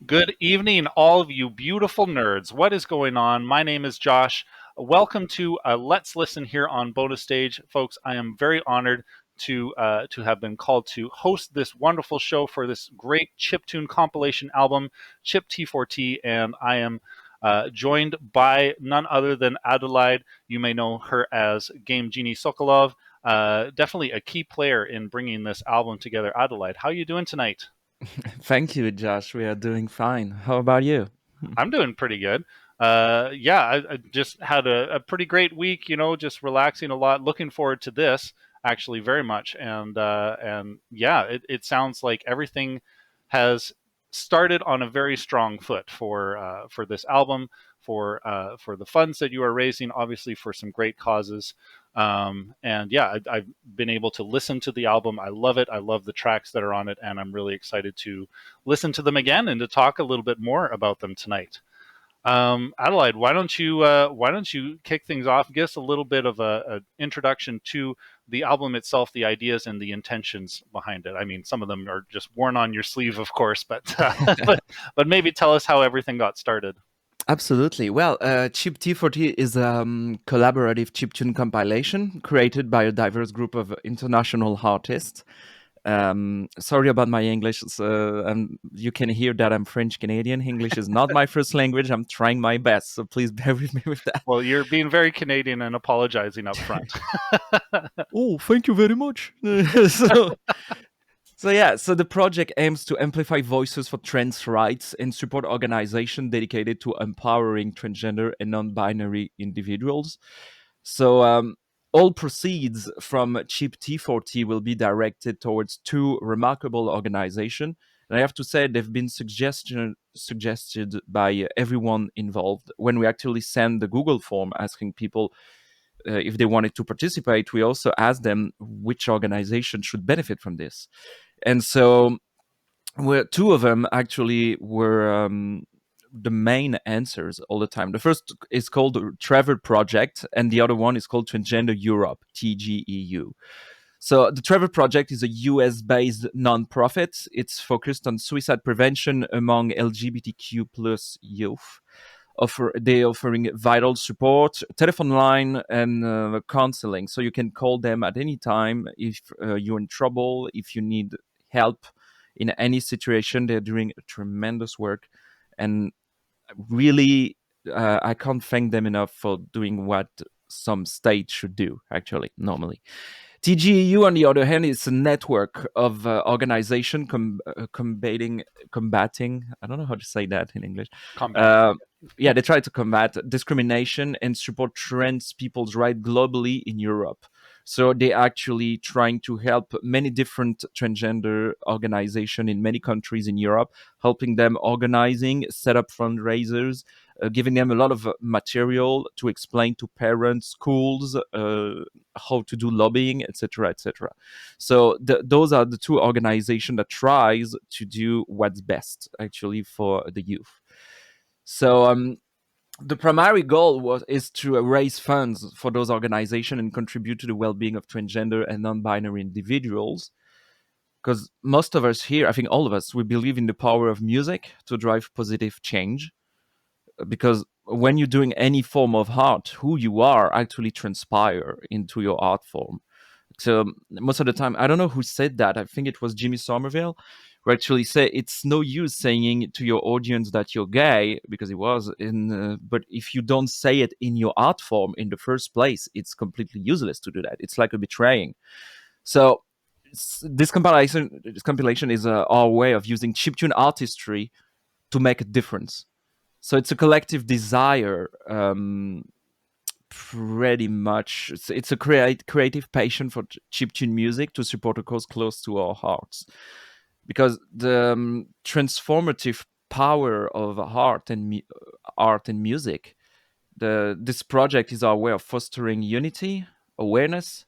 Good evening, all of you beautiful nerds. What is going on? My name is Josh. Welcome to Let's Listen here on Bonus Stage, folks. I am very honored to have been called to host this wonderful show for this great chiptune compilation album, ChipT4T, and I am joined by none other than Adelaide. You may know her as Game Genie Sokolov. Definitely a key player in bringing this album together. Adelaide, how are you doing tonight? Thank you, Josh. We are doing fine. How about you? I'm doing pretty good. Yeah, I just had a pretty great week. Just relaxing a lot. Looking forward to this actually very much. And yeah, it sounds like everything has started on a very strong foot for this album, for the funds that you are raising, obviously for some great causes. And yeah, I've been able to listen to the album. I love it. I love the tracks that are on it, and I'm really excited to listen to them again and to talk a little bit more about them tonight. Adelaide, why don't you kick things off? Give us a little bit of a introduction to the album itself, the ideas and the intentions behind it. I mean, some of them are just worn on your sleeve, of course, but but maybe tell us how everything got started. Absolutely. Well, ChipT4T is a collaborative chiptune compilation created by a diverse group of international artists. Sorry about my English. You can hear that I'm French Canadian. English is not my first language. I'm trying my best, so please bear with me with that. Well, you're being very Canadian and apologizing up front. Oh, thank you very much. So the project aims to amplify voices for trans rights and support organizations dedicated to empowering transgender and non-binary individuals. So all proceeds from Cheap T4T will be directed towards two remarkable organizations. And I have to say they've been suggested by everyone involved. When we actually send the Google form asking people if they wanted to participate, we also asked them which organization should benefit from this. And so two of them actually were the main answers all the time. The first is called the Trevor Project, and the other one is called Transgender Europe, TGEU. So the Trevor Project is a US-based nonprofit. It's focused on suicide prevention among LGBTQ plus youth. They offering vital support, telephone line, and counseling. So you can call them at any time if you're in trouble, if you need help in any situation. They're doing tremendous work, and really, I can't thank them enough for doing what some states should do. Actually, normally. TGEU, on the other hand, is a network of organization combating. I don't know how to say that in English. Combating. Uh, yeah, they try to combat discrimination and support trans people's rights globally in Europe. So they actually trying to help many different transgender organizations in many countries in Europe, helping them organizing, set up fundraisers, giving them a lot of material to explain to parents, schools, how to do lobbying, etc., etc. So those are the two organizations that tries to do what's best actually for the youth. So the primary goal is to raise funds for those organizations and contribute to the well-being of transgender and non-binary individuals. Because most of us here, I think all of us, we believe in the power of music to drive positive change. Because when you're doing any form of art, who you are actually transpire into your art form. So most of the time, I don't know who said that. I think it was Jimmy Somerville, who actually said it's no use saying to your audience that you're gay because he was in. But if you don't say it in your art form in the first place, it's completely useless to do that. It's like a betraying. So this compilation is our way of using chiptune artistry to make a difference. So it's a collective desire, pretty much. It's a creative passion for chiptune music to support a cause close to our hearts, because the transformative power of art and music. This project is our way of fostering unity, awareness,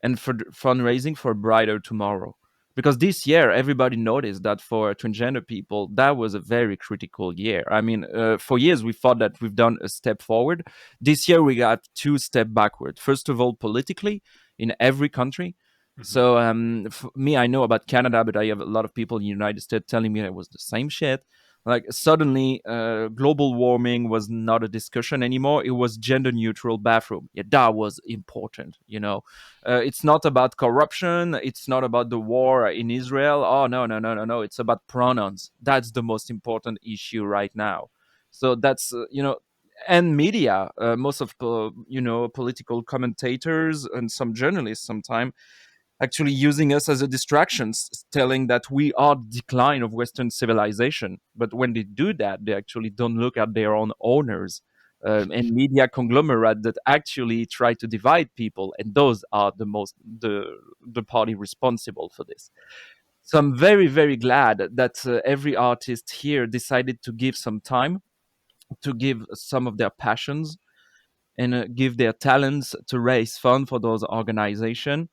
and for fundraising for a brighter tomorrow. Because this year, everybody noticed that for transgender people, that was a very critical year. I mean, for years we thought that we've done a step forward. This year we got two step backward. First of all, politically, in every country. Mhm. So for me, I know about Canada, but I have a lot of people in the United States telling me it was the same shit. Like suddenly, global warming was not a discussion anymore. It was gender neutral bathroom. Yeah, that was important. It's not about corruption. It's not about the war in Israel. Oh, no, no, no, no, no. It's about pronouns. That's the most important issue right now. So that's and media. Most of political commentators and some journalists sometimes actually using us as a distraction, telling that we are decline of Western civilization. But when they do that, they actually don't look at their own owners, and media conglomerate that actually try to divide people, and those are the party responsible for this. So I'm very very glad that every artist here decided to give some time, to give some of their passions, and give their talents to raise fund for those organizations.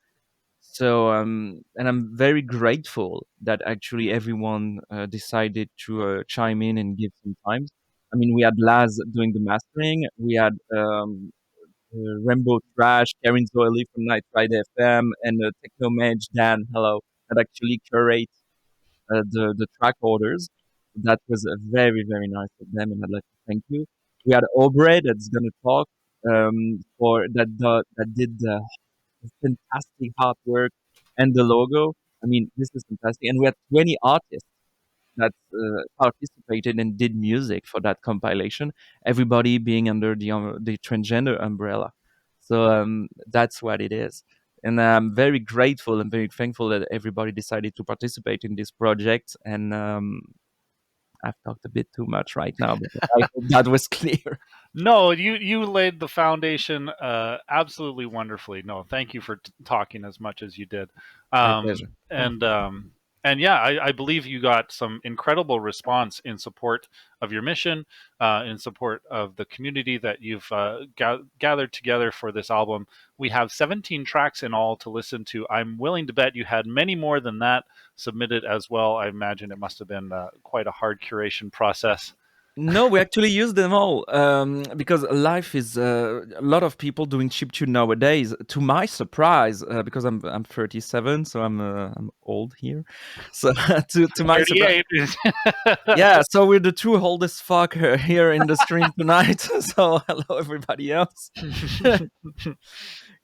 So, and I'm very grateful that actually everyone decided to chime in and give some time. I mean, we had Laz doing the mastering, we had Rainbow Trash, Karen Zoili from Night Ride FM, and Techno Mage Dan, hello, that actually curate the track orders. That was very, very nice of them, and I'd like to thank you. We had Aubrey that's going to talk for that did the fantastic artwork and the logo. I mean, this is fantastic. And we had 20 artists that participated and did music for that compilation, everybody being under the transgender umbrella. So that's what it is. And I'm very grateful and very thankful that everybody decided to participate in this project. And I've talked a bit too much right now, but I hope that was clear. No, you laid the foundation absolutely wonderfully. No, thank you for talking as much as you did. My Um, pleasure. and and yeah, I believe you got some incredible response in support of your mission, in support of the community that you've gathered together for this album. We have 17 tracks in all to listen to. I'm willing to bet you had many more than that submitted as well. I imagine it must have been quite a hard curation process. No, we actually use them all because life is a lot of people doing chiptune nowadays. To my surprise, because I'm 37, so I'm old here. So to my surprise, 38. yeah. So we're the two oldest fucker here in the stream tonight. So hello everybody else.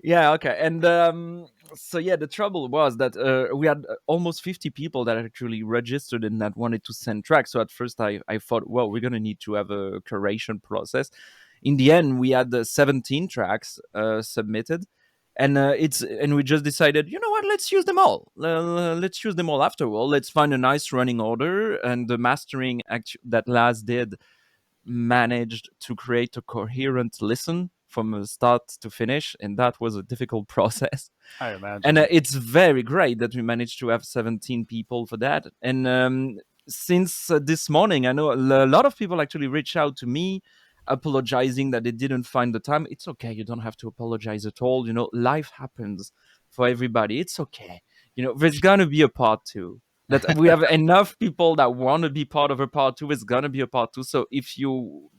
Yeah, okay. And so yeah, the trouble was that we had almost 50 people that actually registered and that wanted to send tracks. So at first I thought, well, we're going to need to have a curation process. In the end, we had 17 tracks submitted. And we just decided, you know what? Let's use them all. Let's use them all after all. Let's find a nice running order. And the mastering that Laz did managed to create a coherent listen from start to finish, and that was a difficult process. I And imagine. it's very great that we managed to have 17 people for that. And since this morning, I know a lot of people actually reach out to me apologizing that they didn't find the time. It's okay. You don't have to apologize at all. Life happens for everybody. It's okay. There's going to be a part two. That we have enough people that want to be part of a part two. It's going to be a part two. So if you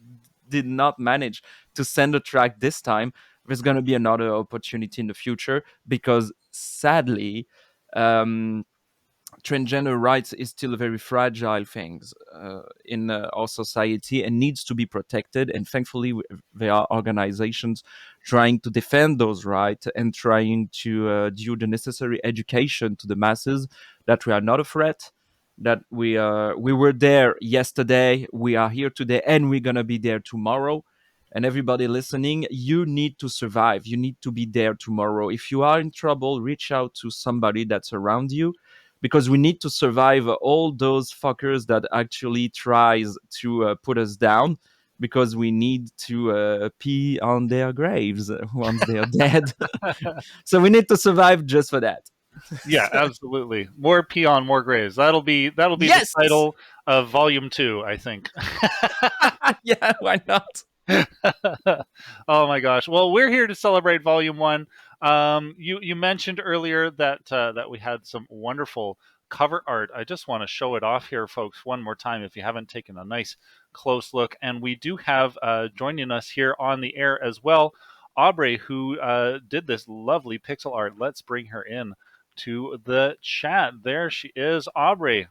did not manage to send a track this time, there's going to be another opportunity in the future because sadly, um, transgender rights is still a very fragile thing in our society and needs to be protected. And thankfully, there are organizations trying to defend those rights and trying to do the necessary education to the masses that we are not a threat. That we were there yesterday, we are here today, and we're gonna be there tomorrow. And everybody listening, you need to survive. You need to be there tomorrow. If you are in trouble, reach out to somebody that's around you because we need to survive all those fuckers that actually tries to put us down because we need to pee on their graves once they are dead. So we need to survive just for that. Yeah, absolutely. More peon, more graves. That'll be the Yes. title of volume 2, I think. Yeah, why not? Oh my gosh. Well, we're here to celebrate volume 1. You mentioned earlier that we had some wonderful cover art. I just want to show it off here, folks, one more time if you haven't taken a nice close look. And we do have joining us here on the air as well, Aubrey, who did this lovely pixel art. Let's bring her in to the chat. There she is, Aubrey.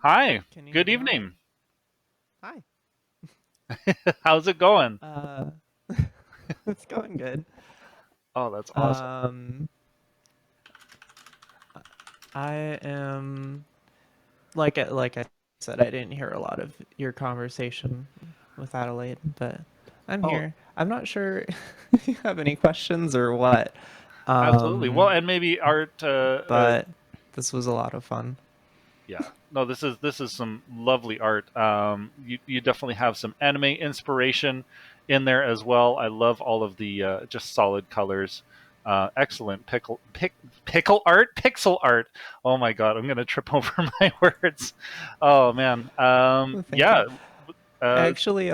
Hi. Can you hear Good me all right? evening. Hi. How's it going? Uh, it's going good. Oh, that's awesome. Um, I am like I said, I didn't hear a lot of your conversation with Adelaide, but I'm Oh, here. I'm not sure if you have any questions or what. absolutely. Well, Um, and maybe art. but this was a lot of fun. Yeah, no, this is some lovely art. You definitely have some anime inspiration in there as well. I love all of the just solid colors. Excellent pickle art, pixel art. Oh my god, I'm gonna trip over my words. Oh man, Thank you. yeah. I Uh, actually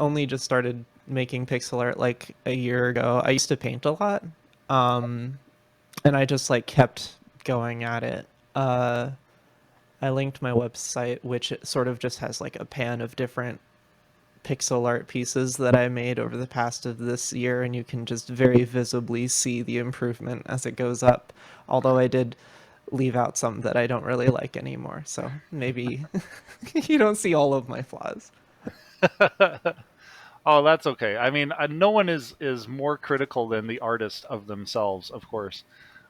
only just started making pixel art like a year ago. I used to paint a lot. Um, and I just like kept going at it. Uh, I linked my website, which it sort of just has like a pan of different pixel art pieces that I made over the past of this year, and you can just very visibly see the improvement as it goes up. Although I did leave out some that I don't really like anymore, so maybe you don't see all of my flaws. oh, that's okay. I mean, no one is more critical than the artist of themselves, of course.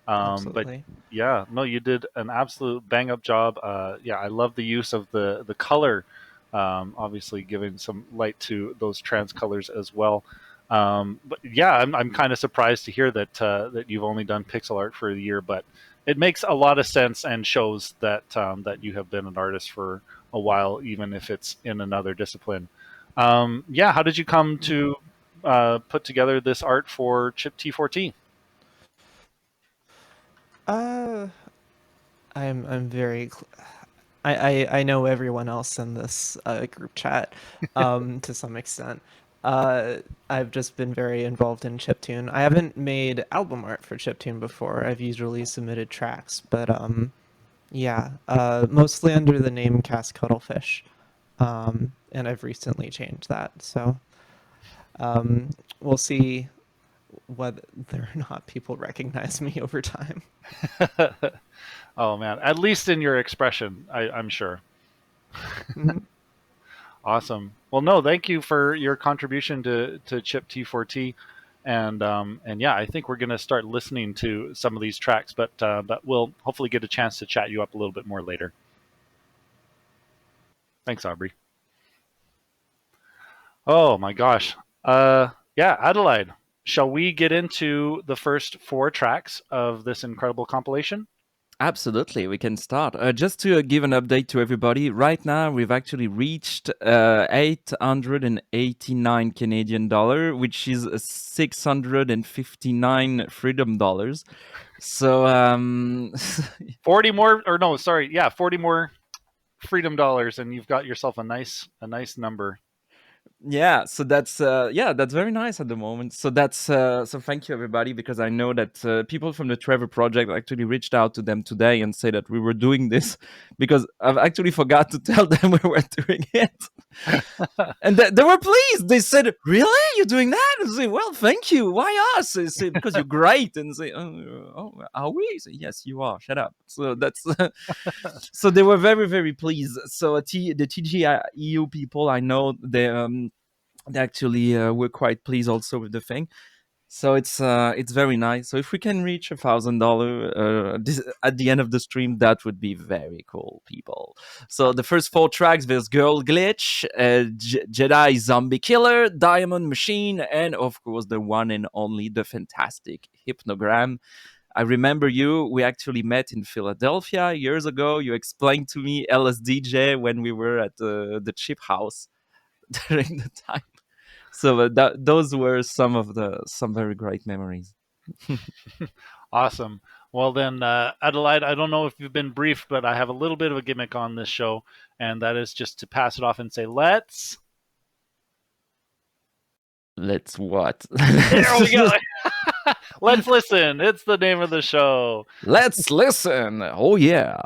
But Absolutely. yeah, no, you did an absolute bang up job. Yeah, I love the use of the color, obviously giving some light to those trans colors as well. But yeah, I'm kind of surprised to hear that that you've only done pixel art for a year, but it makes a lot of sense and shows that that you have been an artist for a while, even if it's in another discipline. Yeah, how did you come Mm-hmm. to put together this art for ChipT4T? Uh, I'm very I know everyone else in this group chat to some extent. I've just been very involved in chiptune. I haven't made album art for chiptune before. I've usually submitted tracks, but yeah, mostly under the name Cass Cuttlefish. And I've recently changed that. So um, we'll see whether or not people recognize me over time. Oh man, at least in your expression, I'm sure. Mhm. Awesome. Well, no, thank you for your contribution to Chip T4T, and yeah, I think we're gonna start listening to some of these tracks, but we'll hopefully get a chance to chat you up a little bit more later. Thanks, Aubrey. Oh my gosh. Yeah, Adelaide. Shall we get into the first four tracks of this incredible compilation? Absolutely, we can start. Just to give an update to everybody, right now we've actually reached 889 Canadian dollar, which is 659 freedom dollars. So 40 more, or no, sorry, yeah, 40 more freedom dollars, and you've got yourself a nice number. yeah, so that's that's very nice at the moment. So that's so thank you everybody, because I know that people from the Trevor project actually reached out to them today and say that we were doing this, because I've actually forgot to tell them we were doing it. And they were pleased. They said, "Really, you're doing that?" And I say, "Well, thank you. Why us?" I say, "Because you're great." And say, "Oh, are we?" I say, "Yes, you are. Shut up." So that's so they were very very pleased. So the TGIU people, I know they actually were quite pleased also with the thing. So it's very nice. So if we can reach $1,000 at the end of the stream, that would be very cool, people. So the first four tracks: there's Girl Glitch, Jedi Zombie Killer, Diamond Machine, and of course the one and only, the fantastic Hypnogram. I remember you. We actually met in Philadelphia years ago. You explained to me LSDJ when we were at the Chip House during the time. So those were some very great memories. Awesome. Well, then, Adelaide, I don't know if you've been briefed, but I have a little bit of a gimmick on this show, and that is just to pass it off and say, let's. Let's what? There we go. Let's listen. It's the name of the show. Let's listen. Oh yeah.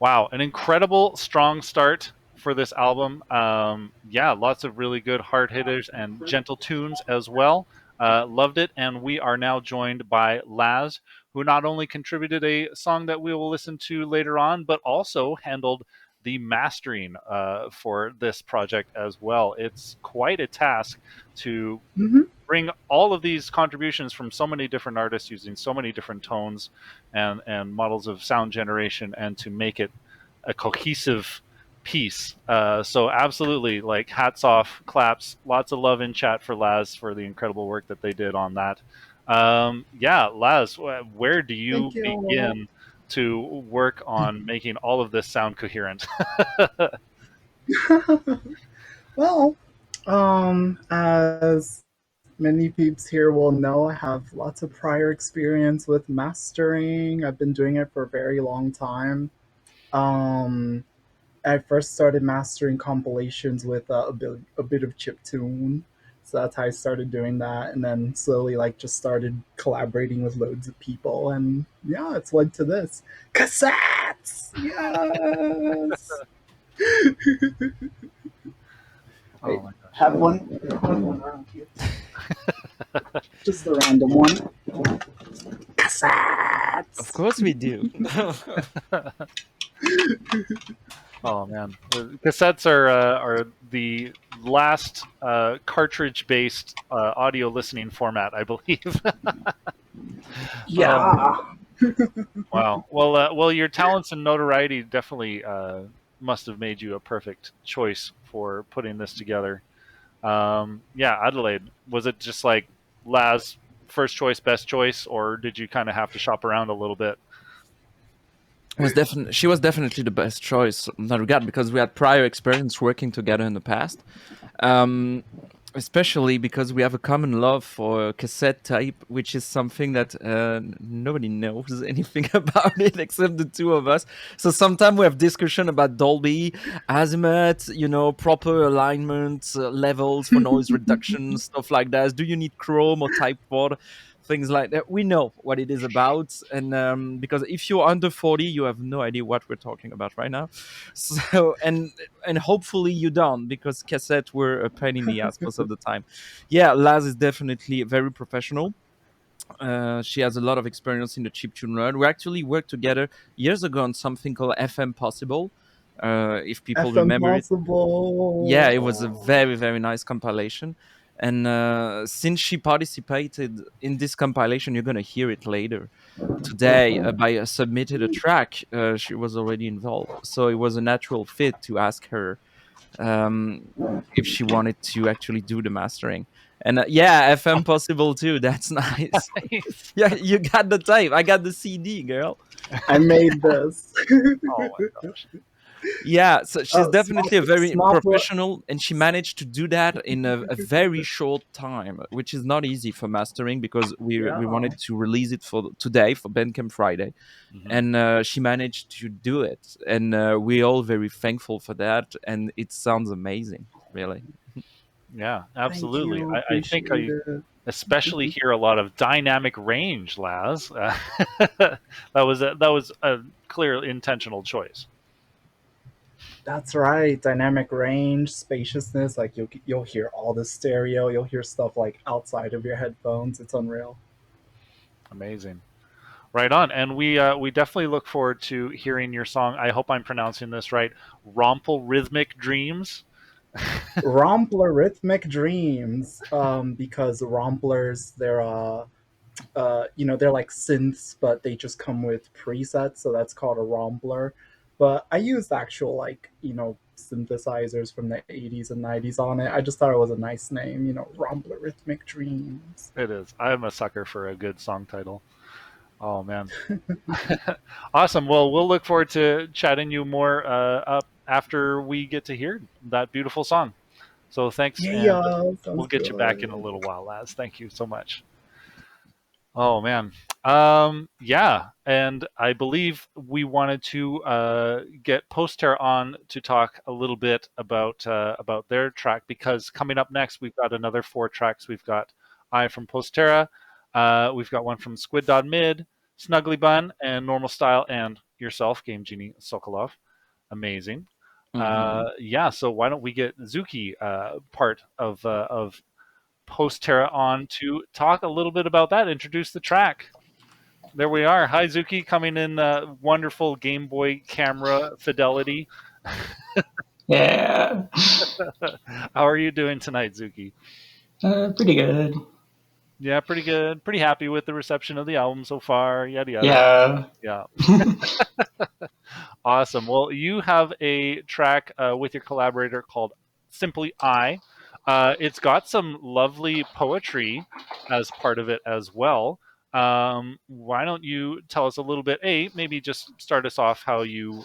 Wow, an incredible strong start for this album. Yeah, lots of really good hard hitters and gentle tunes as well. Loved it, and we are now joined by Laz, who not only contributed a song that we will listen to later on, but also handled the mastering for this project as well. It's quite a task to Hmm. bring all of these contributions from so many different artists using so many different tones and models of sound generation, and to make it a cohesive piece. So absolutely, like hats off, claps, lots of love in chat for Laz for the incredible work that they did on that. Yeah, Laz, where do you Thank you. begin to work on making all of this sound coherent? Well, as many peeps here will know, I have lots of prior experience with mastering. I've been doing it for a very long time. Um, I first started mastering compilations with a bit of chiptune. So that's how I started doing that, and then slowly, like, just started collaborating with loads of people, and yeah, it's led to this cassettes. Yes. Oh Wait, my gosh. have one around here. Just the random one. Of Cassettes. course we do. Oh man, cassettes are the last cartridge-based audio listening format, I believe. Oh man, Yeah. wow. Well, your talents and notoriety definitely must have made you a perfect choice for putting this together. Yeah, Adelaide, was it just like Laz first choice, best choice, or did you kind of have to shop around a little bit? She was definitely the best choice in that regard because we had prior experience working together in the past. Um, Especially because we have a common love for cassette tape, which is something that nobody knows anything about it except the two of us. So sometimes we have discussion about Dolby, Azimuth, proper alignment levels for noise reduction, stuff like that. Do you need Chrome or Type 4? Things like that. We know what it is about, and because if you're under 40, you have no idea what we're talking about right now. So and hopefully you don't, because cassettes were a pain in the ass most of the time. Yeah, Laz is definitely very professional. She has a lot of experience in the chiptune world. We actually worked together years ago on something called FM Possible. If people FM remember it, yeah, it was a Possible. very, very nice compilation. And since she participated in this compilation, you're going to hear it later today by submitted a track. She was already involved. So it was a natural fit to ask her um, if she wanted to actually do the mastering. And yeah, FM Possible too. That's nice. Nice. Yeah, you got the tape. I got the CD, girl. I made this. Oh my gosh. Yeah, so she's definitely a very Small professional, and she managed to do that in a very short time, which is not easy for mastering because we Yeah. wanted to release it for today for Bandcamp Friday, Hmm. and she managed to do it, and we're all very thankful for that, and it sounds amazing, really. Yeah, Thank absolutely. you. I think Appreciate I it. especially hear a lot of dynamic range, Laz. That was a clear intentional choice. That's right. Dynamic range, spaciousness. Like you'll hear all the stereo. You'll hear stuff like outside of your headphones. It's unreal. Amazing. Right on. And we definitely look forward to hearing your song. I hope I'm pronouncing this right. Rompel Rhythmic Dreams. Romplorhythmic dreams. Because romplers, they're like synths, but they just come with presets, so that's called a rompler. But I used actual, like, synthesizers from the 80s and 90s on it. I just thought it was a nice name, Romplorhythmic Dreams. It is. I'm a sucker for a good song title. Oh man. Awesome. Well, we'll look forward to chatting you more up after we get to hear that beautiful song. So thanks, Yeah, and yeah, we'll sounds get you back in a good. little while, Laz. Thank you so much. Oh man. Yeah, and I believe we wanted to get Poster on to talk a little bit about their track, because coming up next we've got another four tracks. We've got I from Postera, we've got one from Squid Mid, Snuggly Bun, and Normal Style, and yourself, Game Genie Sokolov. Amazing. Mhm. Yeah, so why don't we get Zuki, part of Post Terra, on to talk a little bit about that, introduce the track. There we are. Hi, Zuki, coming in wonderful Game Boy camera fidelity. Yeah. How are you doing tonight, Zuki? Pretty good. Yeah, pretty good. Pretty happy with the reception of the album so far. Yada yada. Yeah. Yeah, awesome. Well, you have a track with your collaborator called Simply I. It's got some lovely poetry as part of it as well. Why don't you tell us a little bit? Maybe just start us off how you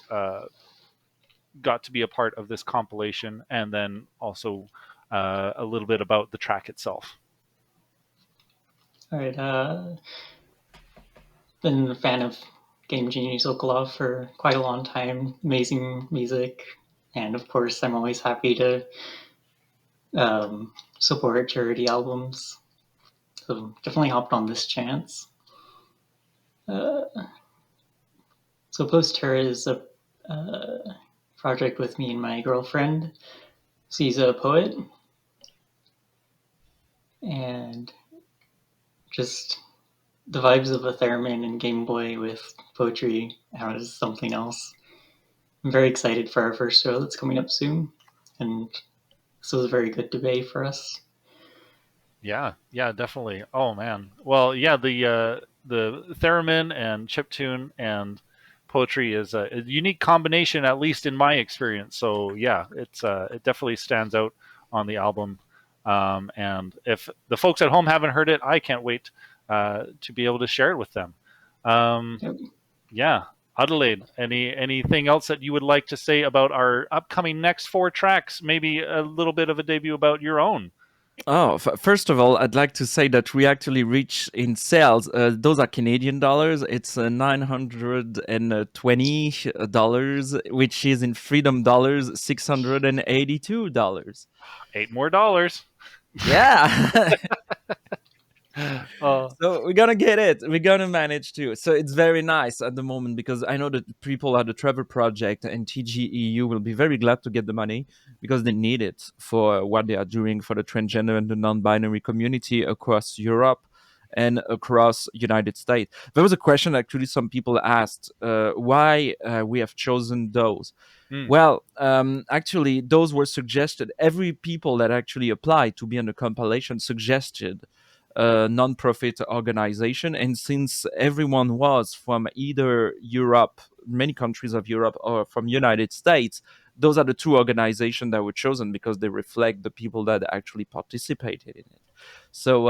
got to be a part of this compilation, and then also a little bit about the track itself. All right. Been a fan of Game Genie Sokolov for quite a long time. Amazing music, and of course, I'm always happy to support charity albums. So definitely hopped on this chance. Uh, so Post Terror is a project with me and my girlfriend. She's a poet, and just the vibes of a theremin and Game Boy with poetry is something else. I'm very excited for our first show that's coming up soon, and this was a very good debate for us. Yeah, yeah, definitely. Oh man. Well, yeah, the theremin and chiptune and poetry is a unique combination, at least in my experience. So yeah, it definitely stands out on the album. And if the folks at home haven't heard it, I can't wait to be able to share it with them. Um, Yep. yeah, Adelaide, anything else that you would like to say about our upcoming next four tracks? Maybe a little bit of a debut about your own. Oh, first of all, I'd like to say that we actually reach in sales. Those are Canadian dollars. It's $920, which is in freedom dollars $682. $8 more. Yeah. Oh, So we're gonna get it. We're gonna manage to. So it's very nice at the moment because I know that people at the Trevor Project and TGEU will be very glad to get the money because they need it for what they are doing for the transgender and the non-binary community across Europe and across United States. There was a question actually some people asked why we have chosen those. mm, Well, actually, those were suggested. Every people that actually applied to be on the compilation suggested a non-profit organization, and since everyone was from either Europe, many countries of Europe, or from United States, those are the two organizations that were chosen because they reflect the people that actually participated in it. So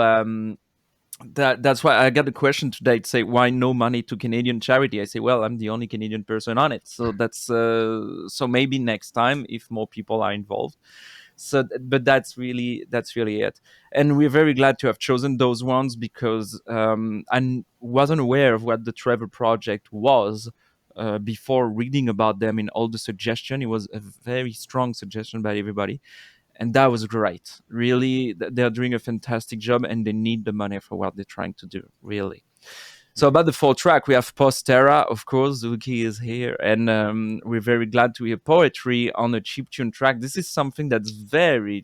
that's why I got the question today to say why no money to Canadian charity. I say, well, I'm the only Canadian person on it, so that's so maybe next time if more people are involved. So, but that's really it, and we're very glad to have chosen those ones because I wasn't aware of what the Trevor Project was. Before reading about them in all the suggestion, it was a very strong suggestion by everybody, and that was great. Really, they're doing a fantastic job, and they need the money for what they're trying to do. Really. So mhm. about the full track, we have Postera, of course. Zuki is here, and we're very glad to hear poetry on a chiptune track. This is something that's very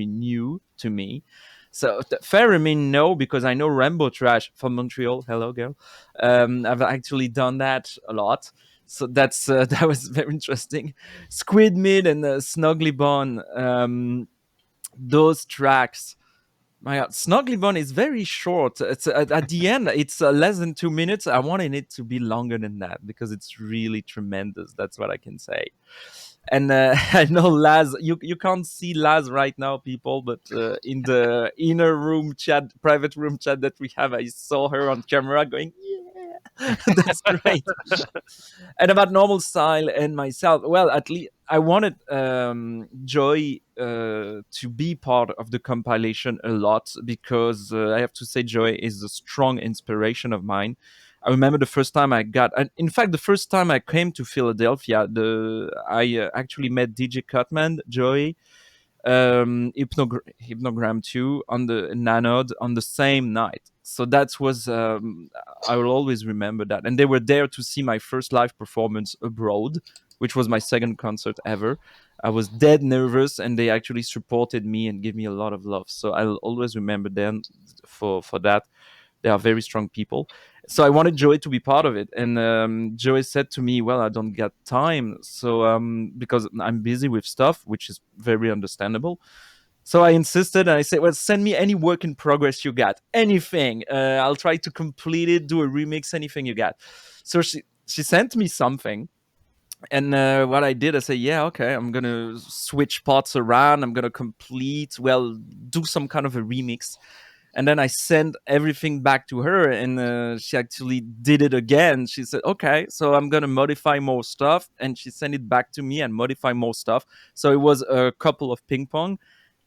new to me. So Theremin, no, because I know Rainbow Trash from Montreal. Hello, girl. I've actually done that a lot. So that's that was very interesting. Squid Mid and Snuggly Bun. Those tracks, my God, Snuggly Bun is very short. It's at the end, it's less than 2 minutes. I wanted it to be longer than that because it's really tremendous. That's what I can say. And I know Laz, you can't see Laz right now, people, but in the inner room chat, private room chat that we have, I saw her on camera going, yeah, that's great. And about normal style and myself, well, at least I wanted Joy to be part of the compilation a lot because I have to say Joy is a strong inspiration of mine. I remember the first time I got, and in fact, the first time I came to Philadelphia, I actually met DJ Cutman, Joy, Hypnogram 2 on the Nanode on the same night. So that was, I will always remember that. And they were there to see my first live performance abroad, which was my second concert ever. I was dead nervous, and they actually supported me and gave me a lot of love. So I'll always remember them for that. They are very strong people. So I wanted Joey to be part of it, and Joey said to me, "Well, I don't get time, so because I'm busy with stuff, which is very understandable." So I insisted, and I said, "Well, send me any work in progress you got, anything. I'll try to complete it, do a remix, anything you got." So she sent me something, and what I did, I said, "Yeah, okay, I'm gonna switch parts around. I'm gonna do some kind of a remix." And then I sent everything back to her, and she actually did it again. She said, "Okay, so I'm gonna modify more stuff," and she sent it back to me and modify more stuff. So it was a couple of ping pong,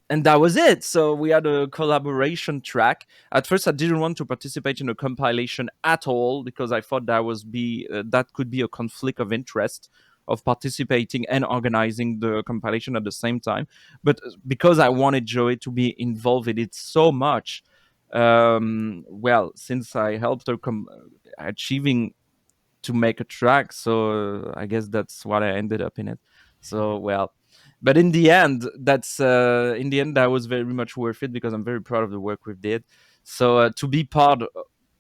and that was it. So we had a collaboration track. At first, I didn't want to participate in a compilation at all because I thought that could be a conflict of interest of participating and organizing the compilation at the same time. But because I wanted Joey to be involved in it so much, since I helped her achieving to make a track, so I guess that's what I ended up in it. So but in the end, that was very much worth it because I'm very proud of the work we did. So to be part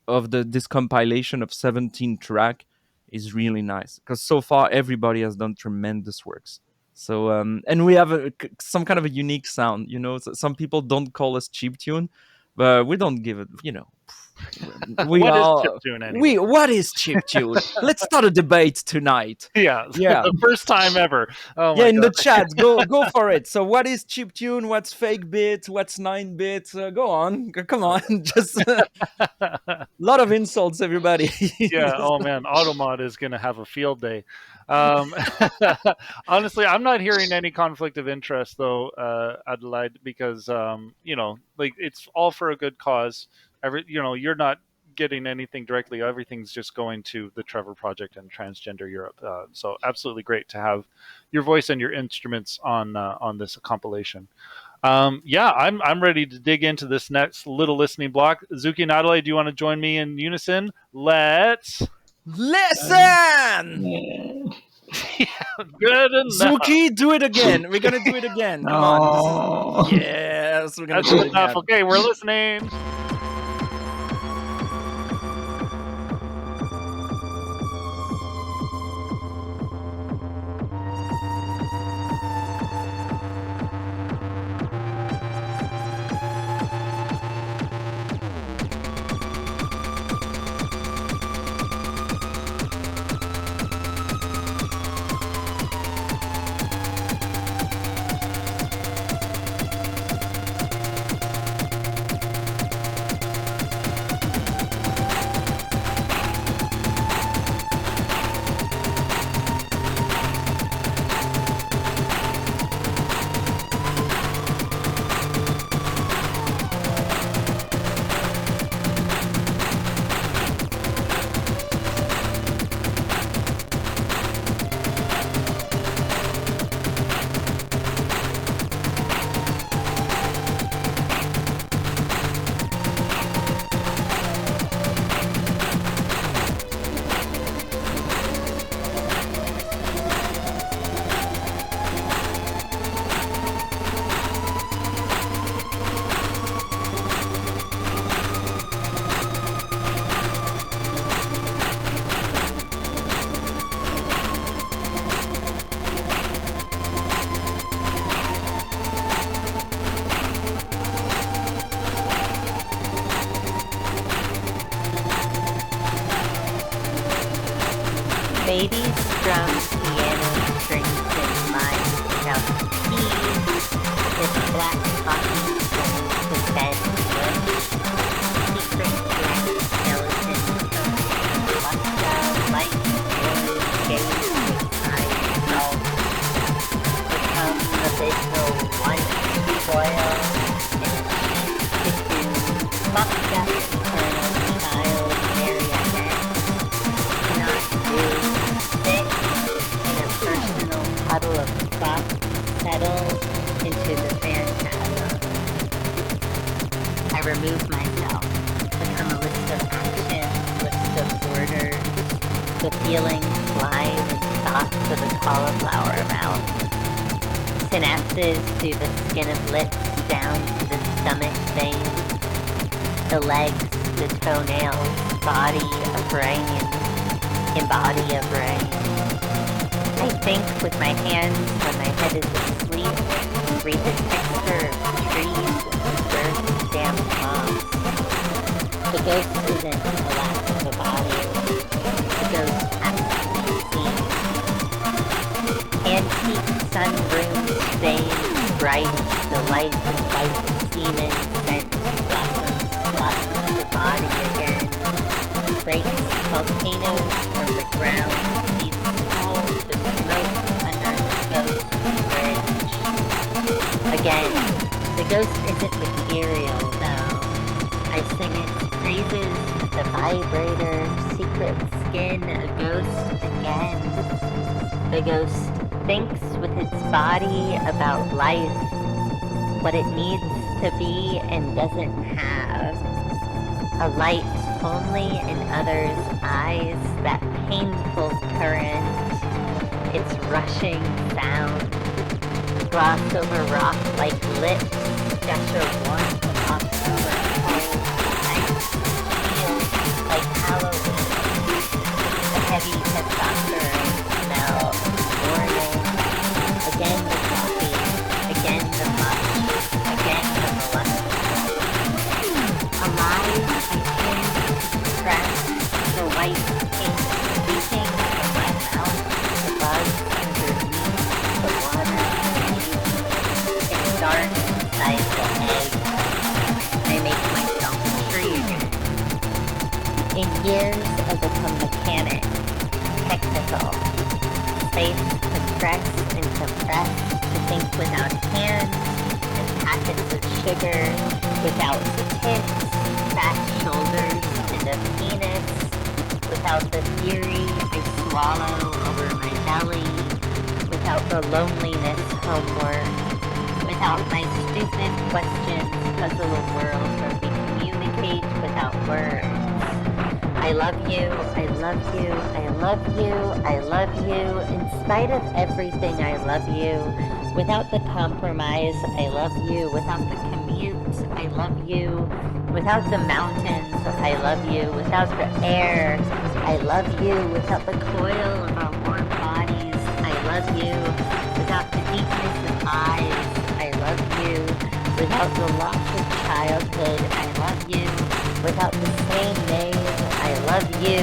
of this compilation of 17 track is really nice because so far everybody has done tremendous works. So and we have some kind of a unique sound. Some people don't call us chiptune, but we don't give it. We What is are. chiptune anyway? What is chiptune? Let's start a debate tonight. Yeah, Yeah. the first time ever. Oh Yeah, my in the god. chat, go for it. So, what is chiptune? What's fake bit? What's 9-bit? Go on, come on, just a lot of insults, everybody. Yeah. Oh man, Automod is gonna have a field day. Um, honestly, I'm not hearing any conflict of interest though, Adelaide, because like it's all for a good cause. You're not getting anything directly. Everything's just going to the Trevor Project and Transgender Europe. So absolutely great to have your voice and your instruments on this compilation. Yeah, I'm ready to dig into this next little listening block. Zuki and Adelaide, do you want to join me in unison? Let's Listen, Yeah. good enough. Zuki, do it again. We're gonna do it again. Come on. Yes, we're gonna That's do good it enough. again. Okay, we're listening. Babies strum piano strings in mine without keys. This black cotton string to bed wood. Secret black skeleton of Alaska, light blue shades with eyes salt. Become the visual one foil and to fuck that eternal child marionette. Cannot do sit in a personal puddle of thought, settle into the phantasm. I remove myself, become a list of actions, list of orders. The feelings slide and thoughts of a cauliflower mouth. Synapses through the skin of lips down to the stomach vein. The legs, the toenails, body a brain, embody a brain. I think with my hands when my head is asleep, read the texture of trees, birds, damp moss. The ghost isn't a lack of a body. The ghost has to be seen. Antique sunrooms, veins, bright, the light and white semen, scent, blossoms the body again. Breaks volcanoes from the ground, leaves all the smoke under the ghost bridge. Again, the ghost isn't material though. I sing its praises with the vibrator, secret skin, a ghost again. The ghost thinks with its body about life, what it needs to be and doesn't have. A light only in others' eyes, that painful current, its rushing sound. Gloss over rock like lips, gush of warmth of October cold nights, feel like Halloween. The heavy testosterone smell, warning. Again the coffee, again the mush, again the molestation. Alive, I came crack, the white ink leaking from my mouth, the bugs underneath, the water beneath. It's dark inside the egg. I make myself free. In years, I become mechanic, technical. Space compressed and compressed to think without hands, and packets of sugar without the tips, fat shoulders and a penis, without the theory I swallow over my belly, without the loneliness homework, without my stupid questions puzzle a world where we communicate without words. I love you, I love you, I love you, I love you, in spite of everything I love you, without the compromise I love you, without the commute I love you, without the mountains I love you, without the air I love you, without the coil of our warm bodies I love you, without the deepness of eyes I love you, without the loss of childhood I love you, without the same name I love you,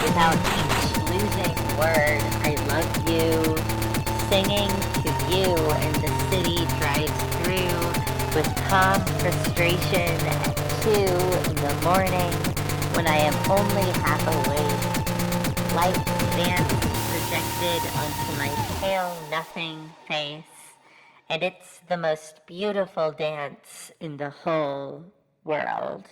without each losing word I love you, singing to you and the city drives through with calm frustration at 2 in the morning when I am only half awake. Light dance projected onto my pale nothing face, and it's the most beautiful dance in the whole world.